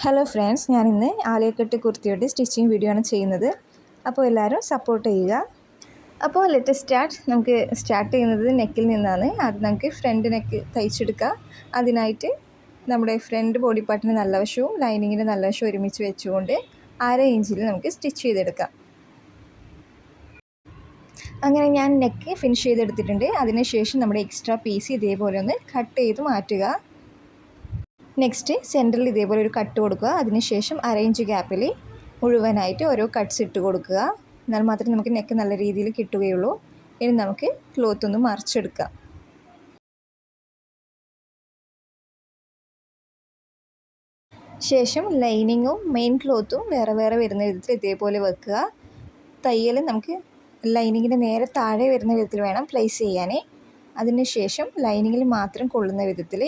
Hello friends, ഞാനിന്ന് Alia cut കുർത്തിയുടെ stitching video ആണ് ചെയ്യുന്നത്. അപ്പോൾ എല്ലാവരും സപ്പോർട്ട് ചെയ്യുക. അപ്പോൾ ലെറ്റസ് സ്റ്റാർട്ട്. നമുക്ക് സ്റ്റാർട്ട് ചെയ്യുന്നത് നെക്കിൽ നിന്നാണ്. അത് നമുക്ക് ഫ്രണ്ട് നെക്ക് തയ്ച്ചെടുക്കുക. അതിനായിട്ട് നമ്മുടെ ഫ്രണ്ട് ബോഡി പാർട്ടിന് നല്ല വശവും ലൈനിങ്ങിൻ്റെ നല്ല വശവും ഒരുമിച്ച് വെച്ചുകൊണ്ട് 1/2 ഇഞ്ചിൽ നമുക്ക് സ്റ്റിച്ച് ചെയ്തെടുക്കാം. അങ്ങനെ ഞാൻ നെക്ക് ഫിനിഷ് ചെയ്തെടുത്തിട്ടുണ്ട്. അതിനുശേഷം നമ്മുടെ എക്സ്ട്രാ പീസ് ഇതേപോലെ ഒന്ന് കട്ട് ചെയ്ത് മാറ്റുക. നെക്സ്റ്റ് സെൻറ്ററിൽ ഇതേപോലെ ഒരു കട്ട് കൊടുക്കുക. അതിനുശേഷം 1/2 ഇഞ്ച് ഗ്യാപ്പിൽ മുഴുവനായിട്ട് ഓരോ കട്ട്സ് ഇട്ട് കൊടുക്കുക. എന്നാൽ മാത്രമേ നമുക്ക് നെക്ക് നല്ല രീതിയിൽ കിട്ടുകയുള്ളൂ. ഇനി നമുക്ക് ക്ലോത്ത് ഒന്ന് മറിച്ചെടുക്കാം. ശേഷം ലൈനിങ്ങും മെയിൻ ക്ലോത്തും വേറെ വേറെ വരുന്ന വിധത്തിൽ ഇതേപോലെ വെക്കുക. തയ്യൽ നമുക്ക് ലൈനിങ്ങിൻ്റെ നേരെ താഴെ വരുന്ന വിധത്തിൽ വേണം പ്ലേസ് ചെയ്യാനേ. അതിനുശേഷം ലൈനിങ്ങിൽ മാത്രം കൊള്ളുന്ന വിധത്തിൽ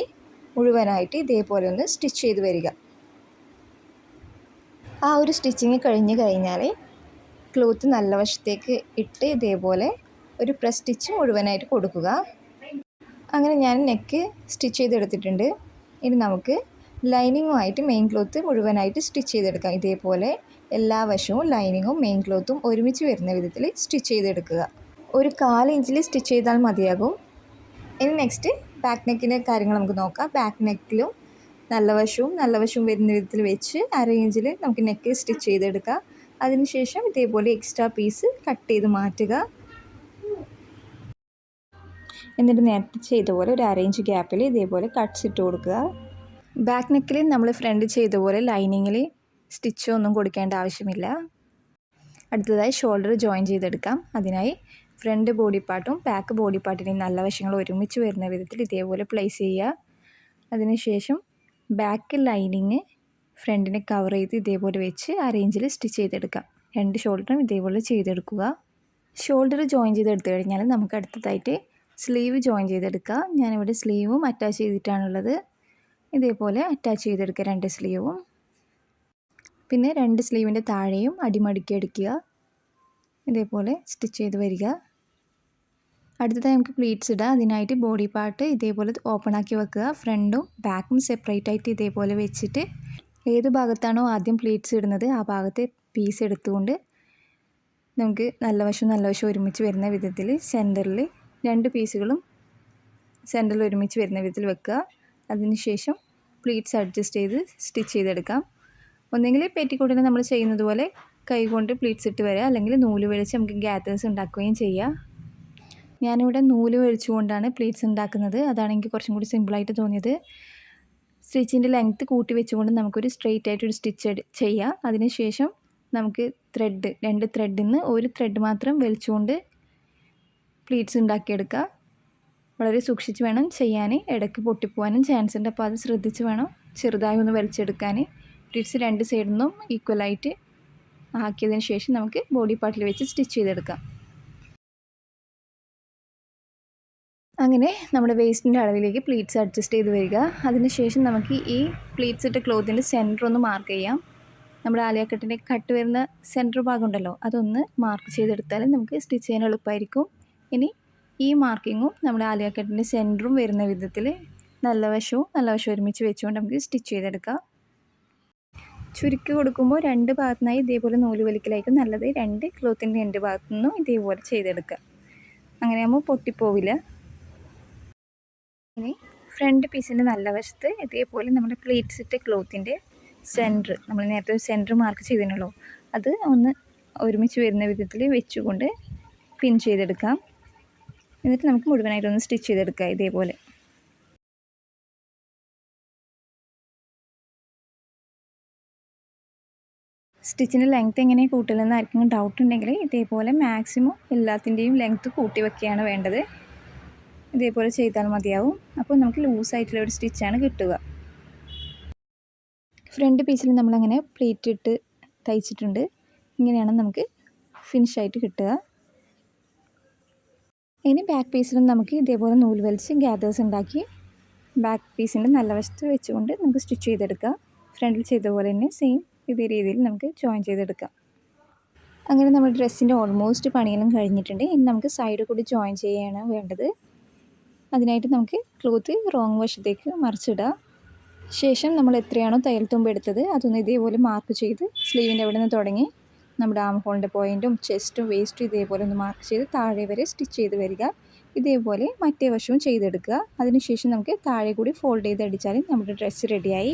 മുഴുവനായിട്ട് ഇതേപോലെ ഒന്ന് സ്റ്റിച്ച് ചെയ്ത് വരിക. ആ ഒരു സ്റ്റിച്ചിങ് കഴിഞ്ഞാൽ ക്ലോത്ത് നല്ല വശത്തേക്ക് ഇട്ട് ഇതേപോലെ ഒരു പ്രസ് സ്റ്റിച്ച് മുഴുവനായിട്ട് കൊടുക്കുക. അങ്ങനെ ഞാൻ നെക്ക് സ്റ്റിച്ച് ചെയ്തെടുത്തിട്ടുണ്ട്. ഇനി നമുക്ക് ലൈനിങ്ങുമായിട്ട് മെയിൻ ക്ലോത്ത് മുഴുവനായിട്ട് സ്റ്റിച്ച് ചെയ്തെടുക്കാം. ഇതേപോലെ എല്ലാ വശവും ലൈനിങ്ങും മെയിൻ ക്ലോത്തും ഒരുമിച്ച് വരുന്ന വിധത്തിൽ സ്റ്റിച്ച് ചെയ്തെടുക്കുക. ഒരു 1/4 ഇഞ്ചിൽ സ്റ്റിച്ച് ചെയ്താൽ മതിയാകും. ഇനി നെക്സ്റ്റ് ബാക്ക് നെക്കിൻ്റെ കാര്യങ്ങൾ നമുക്ക് നോക്കാം. ബാക്ക് നെക്കിലും നല്ല വശവും വരുന്ന വിധത്തിൽ വെച്ച് 1/2 ഇഞ്ചിൽ നമുക്ക് നെക്ക് സ്റ്റിച്ച് ചെയ്തെടുക്കാം. അതിനുശേഷം ഇതേപോലെ എക്സ്ട്രാ പീസ് കട്ട് ചെയ്ത് മാറ്റുക. എന്നിട്ട് നേരത്തെ ചെയ്ത പോലെ ഒരു 1/2 ഇഞ്ച് ഗ്യാപ്പിൽ ഇതേപോലെ കട്ട്സ് ഇട്ട് കൊടുക്കുക. ബാക്ക് നെക്കിൽ നമ്മൾ ഫ്രണ്ട് ചെയ്ത പോലെ ലൈനിങ്ങിൽ സ്റ്റിച്ചോ ഒന്നും കൊടുക്കേണ്ട ആവശ്യമില്ല. അടുത്തതായി ഷോൾഡർ ജോയിൻ ചെയ്തെടുക്കാം. അതിനായി ഫ്രണ്ട് ബോഡി പാർട്ടും ബാക്ക് ബോഡി പാർട്ടിൻ്റെയും നല്ല വശങ്ങൾ ഒരുമിച്ച് വരുന്ന വിധത്തിൽ ഇതേപോലെ പ്ലേസ് ചെയ്യുക. അതിനുശേഷം ബാക്ക് ലൈനിങ് ഫ്രണ്ടിനെ കവർ ചെയ്ത് ഇതേപോലെ വെച്ച് 1/2 ഇഞ്ചിൽ സ്റ്റിച്ച് ചെയ്തെടുക്കാം. 2 ഷോൾഡറും ഇതേപോലെ ചെയ്തെടുക്കുക. ഷോൾഡർ ജോയിൻ ചെയ്തെടുത്തു കഴിഞ്ഞാൽ നമുക്ക് അടുത്തതായിട്ട് സ്ലീവ് ജോയിൻ ചെയ്തെടുക്കുക. ഞാനിവിടെ സ്ലീവും അറ്റാച്ച് ചെയ്തിട്ടാണുള്ളത്. ഇതേപോലെ അറ്റാച്ച് ചെയ്തെടുക്കുക 2 സ്ലീവും. പിന്നെ 2 സ്ലീവിൻ്റെ താഴെയും അടിമടുക്കി എടുക്കുക. ഇതേപോലെ സ്റ്റിച്ച് ചെയ്ത് വരിക. അടുത്തതായി നമുക്ക് പ്ലീറ്റ്സ് ഇടാം. അതിനായിട്ട് ബോഡി പാർട്ട് ഇതേപോലെ ഓപ്പൺ ആക്കി വെക്കുക. ഫ്രണ്ടും ബാക്കും സെപ്പറേറ്റ് ആയിട്ട് ഇതേപോലെ വെച്ചിട്ട് ഏത് ഭാഗത്താണോ ആദ്യം പ്ലീറ്റ്സ് ഇടുന്നത് ആ ഭാഗത്തെ പീസ് എടുത്തുകൊണ്ട് നമുക്ക് നല്ല വശം ഒരുമിച്ച് വരുന്ന വിധത്തിൽ സെൻറ്ററിൽ 2 പീസുകളും സെൻറ്ററിൽ ഒരുമിച്ച് വരുന്ന വിധത്തിൽ വെക്കുക. അതിനുശേഷം പ്ലീറ്റ്സ് അഡ്ജസ്റ്റ് ചെയ്ത് സ്റ്റിച്ച് ചെയ്തെടുക്കാം. ഒന്നെങ്കിൽ പെറ്റിക്കോട്ടിന് നമ്മൾ ചെയ്യുന്നത് പോലെ കൈ കൊണ്ട് പ്ലീറ്റ്സ് ഇട്ട് വരിക, അല്ലെങ്കിൽ നൂല് വലിച്ച് നമുക്ക് ഗാദേഴ്സ് ഉണ്ടാക്കുകയും ചെയ്യാം. ഞാനിവിടെ നൂല് വലിച്ചുകൊണ്ടാണ് പ്ലീറ്റ്സ് ഉണ്ടാക്കുന്നത്. അതാണ് എനിക്ക് കുറച്ചും കൂടി സിമ്പിളായിട്ട് തോന്നിയത്. സ്റ്റിച്ചിൻ്റെ ലെങ്ത്ത് കൂട്ടി വെച്ചുകൊണ്ട് നമുക്കൊരു സ്ട്രെയിറ്റ് ആയിട്ടൊരു സ്റ്റിച്ച് ചെയ്യാം. അതിനുശേഷം നമുക്ക് 2 ത്രെഡിൽ നിന്ന് ഒരു ത്രെഡ് മാത്രം വലിച്ചുകൊണ്ട് പ്ലീറ്റ്സ് ഉണ്ടാക്കിയെടുക്കുക. വളരെ സൂക്ഷിച്ച് വേണം ചെയ്യാൻ. ഇടയ്ക്ക് പൊട്ടിപ്പോവാനും ചാൻസ് ഉണ്ട്. അപ്പോൾ അത് ശ്രദ്ധിച്ച് വേണം ചെറുതായി ഒന്ന് വലിച്ചെടുക്കാൻ. പ്ലീറ്റ്സ് 2 സൈഡിൽ നിന്നും ഈക്വലായിട്ട് ആക്കിയതിന് ശേഷം നമുക്ക് ബോഡി പാർട്ടിൽ വെച്ച് സ്റ്റിച്ച് ചെയ്തെടുക്കാം. അങ്ങനെ നമ്മുടെ വേസ്റ്റിൻ്റെ അളവിലേക്ക് പ്ലീറ്റ്സ് അഡ്ജസ്റ്റ് ചെയ്ത് വരിക. അതിനുശേഷം നമുക്ക് ഈ പ്ലീറ്റ്സ് ഇട്ട ക്ലോത്തിൻ്റെ സെൻറ്റർ ഒന്ന് മാർക്ക് ചെയ്യാം. നമ്മുടെ ആലിയക്കട്ടിൻ്റെ കട്ട് വരുന്ന സെൻറ്റർ ഭാഗം ഉണ്ടല്ലോ, അതൊന്ന് മാർക്ക് ചെയ്തെടുത്താൽ നമുക്ക് സ്റ്റിച്ച് ചെയ്യാൻ എളുപ്പമായിരിക്കും. ഇനി ഈ മാർക്കിങ്ങും നമ്മുടെ ആലിയക്കട്ടിൻ്റെ സെൻറ്ററും വരുന്ന വിധത്തിൽ നല്ല വശവും ഒരുമിച്ച് വെച്ചുകൊണ്ട് നമുക്ക് സ്റ്റിച്ച് ചെയ്തെടുക്കാം. ചുരുക്കി കൊടുക്കുമ്പോൾ 2 ഭാഗത്തുനിന്നായി ഇതേപോലെ നൂല് വലിക്കലായിരിക്കും നല്ലത്. 2 ക്ലോത്തിൻ്റെ 2 ഭാഗത്തു നിന്നും ഇതേപോലെ ചെയ്തെടുക്കുക. അങ്ങനെയാകുമ്പോൾ പൊട്ടിപ്പോവില്ല. ഇനി ഫ്രണ്ട് പീസിൻ്റെ നല്ല വശത്ത് ഇതേപോലെ നമ്മുടെ പ്ലീറ്റ്സ് ഇട്ട ക്ലോത്തിൻ്റെ സെൻറ്റർ, നമ്മൾ നേരത്തെ ഒരു സെൻറ്റർ മാർക്ക് ചെയ്തിട്ടുള്ളൂ, അത് ഒന്ന് ഒരുമിച്ച് വരുന്ന വിധത്തിൽ വെച്ചുകൊണ്ട് പിൻ ചെയ്തെടുക്കാം. എന്നിട്ട് നമുക്ക് മുഴുവനായിട്ടൊന്ന് സ്റ്റിച്ച് ചെയ്തെടുക്കാം. ഇതേപോലെ സ്റ്റിച്ചിൻ്റെ ലെങ്ത്ത് എങ്ങനെ കൂട്ടില്ലെന്ന് ആർക്കെങ്കിലും ഡൗട്ട് ഉണ്ടെങ്കിൽ ഇതേപോലെ മാക്സിമം എല്ലാത്തിൻ്റെയും ലെങ്ത്ത് കൂട്ടി വയ്ക്കുകയാണ് വേണ്ടത്. ഇതേപോലെ ചെയ്താൽ മതിയാവും. അപ്പോൾ നമുക്ക് ലൂസായിട്ടുള്ള ഒരു സ്റ്റിച്ചാണ് കിട്ടുക. ഫ്രണ്ട് പീസിൽ നമ്മളങ്ങനെ പ്ലീറ്റ് ഇട്ട് തയ്ച്ചിട്ടുണ്ട്. ഇങ്ങനെയാണ് നമുക്ക് ഫിനിഷായിട്ട് കിട്ടുക. ഇനി ബാക്ക് പീസിലും നമുക്ക് ഇതേപോലെ നൂല് വലിച്ച് ഗാദേഴ്സ് ഉണ്ടാക്കി ബാക്ക് പീസിൻ്റെ നല്ല വശത്ത് വെച്ചുകൊണ്ട് നമുക്ക് സ്റ്റിച്ച് ചെയ്തെടുക്കാം. ഫ്രണ്ടിൽ ചെയ്ത പോലെ തന്നെ സെയിം ഇതേ രീതിയിൽ നമുക്ക് ജോയിൻ ചെയ്തെടുക്കാം. അങ്ങനെ നമ്മുടെ ഡ്രസ്സിൻ്റെ ഓൾമോസ്റ്റ് പണിയെല്ലാം കഴിഞ്ഞിട്ടുണ്ട്. ഇനി നമുക്ക് സൈഡ് കൂടി ജോയിൻ ചെയ്യാണ് വേണ്ടത്. അതിനായിട്ട് നമുക്ക് ക്ലോത്ത് റോങ് വശത്തേക്ക് മറിച്ചിടാം. ശേഷം നമ്മൾ എത്രയാണോ തയ്യൽ തുമ്പ് എടുത്തത് അതൊന്ന് ഇതേപോലെ മാർക്ക് ചെയ്ത് സ്ലീവിൻ്റെ അവിടെ നിന്ന് തുടങ്ങി നമ്മുടെ ആം ഹോളിൻ്റെ പോയിൻറ്റും ചെസ്റ്റും വേസ്റ്റും ഇതേപോലെ ഒന്ന് മാർക്ക് ചെയ്ത് താഴെ വരെ സ്റ്റിച്ച് ചെയ്ത് വരിക. ഇതേപോലെ മറ്റേ വശവും ചെയ്തെടുക്കുക. അതിനുശേഷം നമുക്ക് താഴെ കൂടി ഫോൾഡ് ചെയ്ത് അടിച്ചാലും നമ്മുടെ ഡ്രസ്സ് റെഡിയായി.